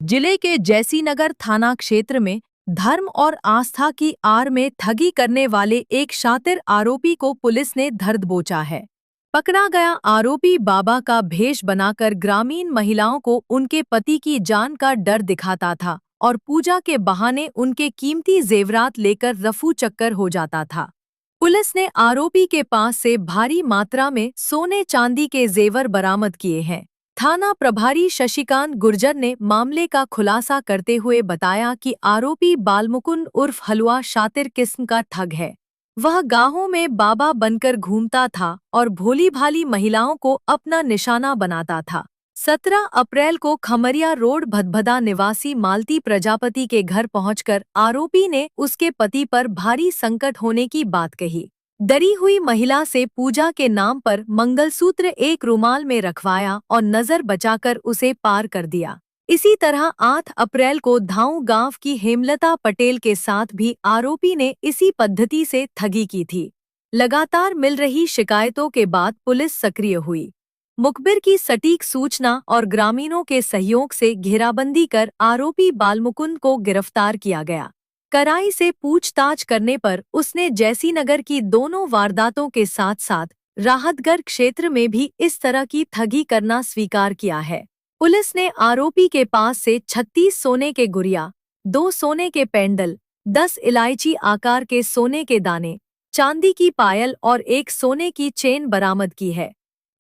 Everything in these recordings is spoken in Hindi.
जिले के जैसीनगर थाना क्षेत्र में धर्म और आस्था की आड़ में ठगी करने वाले एक शातिर आरोपी को पुलिस ने धर दबोचा है। पकड़ा गया आरोपी बाबा का भेष बनाकर ग्रामीण महिलाओं को उनके पति की जान का डर दिखाता था और पूजा के बहाने उनके कीमती जेवरात लेकर रफू चक्कर हो जाता था। पुलिस ने आरोपी के पास से भारी मात्रा में सोने चांदी के जेवर बरामद किए हैं। थाना प्रभारी शशिकांत गुर्जर ने मामले का खुलासा करते हुए बताया कि आरोपी बालमुकुंद उर्फ हलवा शातिर किस्म का ठग है। वह गांवों में बाबा बनकर घूमता था और भोली भाली महिलाओं को अपना निशाना बनाता था। 17 अप्रैल को खमरिया रोड भदभदा निवासी मालती प्रजापति के घर पहुंचकर आरोपी ने उसके पति पर भारी संकट होने की बात कही। डरी हुई महिला से पूजा के नाम पर मंगलसूत्र एक रुमाल में रखवाया और नजर बचाकर उसे पार कर दिया। इसी तरह 8 अप्रैल को धाऊ गांव की हेमलता पटेल के साथ भी आरोपी ने इसी पद्धति से ठगी की थी। लगातार मिल रही शिकायतों के बाद पुलिस सक्रिय हुई। मुखबिर की सटीक सूचना और ग्रामीणों के सहयोग से घेराबंदी कर आरोपी बालमुकुंद को गिरफ्तार किया गया। कड़ाई से पूछताछ करने पर उसने जैसीनगर की दोनों वारदातों के साथ साथ राहतगढ़ क्षेत्र में भी इस तरह की ठगी करना स्वीकार किया है। पुलिस ने आरोपी के पास से 36 सोने के गुड़िया, 2 सोने के पेंडल, 10 इलायची आकार के सोने के दाने, चांदी की पायल और 1 सोने की चेन बरामद की है।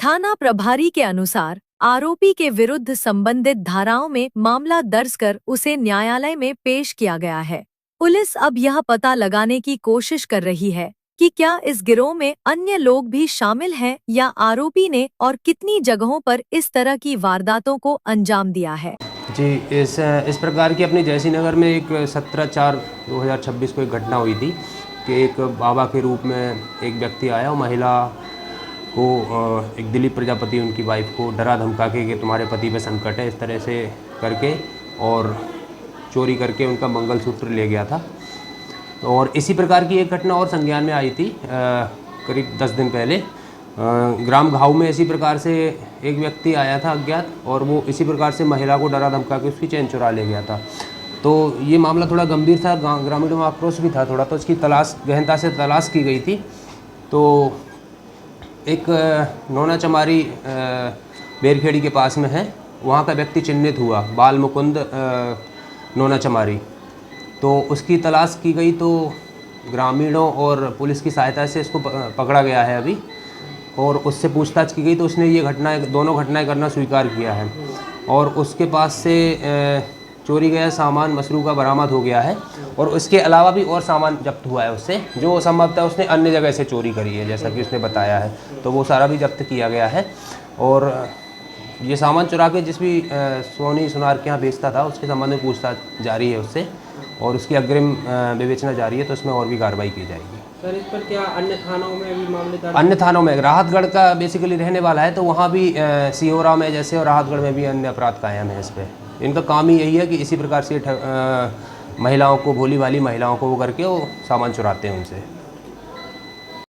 थाना प्रभारी के अनुसार आरोपी के विरुद्ध संबंधित धाराओं में मामला दर्ज कर उसे न्यायालय में पेश किया गया है। पुलिस अब यह पता लगाने की कोशिश कर रही है कि क्या इस गिरोह में अन्य लोग भी शामिल हैं या आरोपी ने और कितनी जगहों पर इस तरह की वारदातों को अंजाम दिया है। जी, इस प्रकार की अपने जैसीनगर में एक 17/4/2026 को एक घटना हुई थी कि एक बाबा के रूप में एक व्यक्ति आया और महिला को एक दिलीप प्रजापति उनकी वाइफ को डरा धमका के कि तुम्हारे पति पे संकट है, इस तरह से करके और चोरी करके उनका मंगलसूत्र ले गया था। और इसी प्रकार की एक घटना और संज्ञान में आई थी करीब 10 दिन पहले। ग्राम घाव में इसी प्रकार से एक व्यक्ति आया था अज्ञात और वो इसी प्रकार से महिला को डरा धमका के उसकी चैन चुरा ले गया था। तो ये मामला थोड़ा गंभीर था, ग्रामीणों में आक्रोश भी था थोड़ा, तो इसकी तलाश गहनता से तलाश की गई थी। तो एक नोना चमारी बेरखेड़ी के पास में है, वहाँ का व्यक्ति चिन्हित हुआ बालमुकुंद नोना चमारी। तो उसकी तलाश की गई तो ग्रामीणों और पुलिस की सहायता से इसको पकड़ा गया है अभी, और उससे पूछताछ की गई तो उसने ये दोनों घटनाएं करना स्वीकार किया है। और उसके पास से चोरी गया सामान मसरूका बरामद हो गया है और उसके अलावा भी और सामान जब्त हुआ है उससे, जो संभवतः उसने अन्य जगह से चोरी करी है जैसा कि उसने बताया है। तो वो सारा भी जब्त किया गया है और ये सामान चुरा के जिस भी सोनी सुनार के यहाँ बेचता था उसके संबंध में पूछताछ जारी है उससे और उसकी अग्रिम विवेचना जारी है, तो उसमें और भी कार्रवाई की जाएगी। सर, इस पर क्या अन्य थानों में भी मामले दर्ज? अन्य थानों में राहतगढ़ का बेसिकली रहने वाला है, तो वहाँ भी सिहोरा में जैसे और राहतगढ़ में भी अन्य अपराध कायम है इस पर। इनका काम ही यही है कि इसी प्रकार से महिलाओं को, भोली भाली महिलाओं को वो करके वो सामान चुराते हैं उनसे।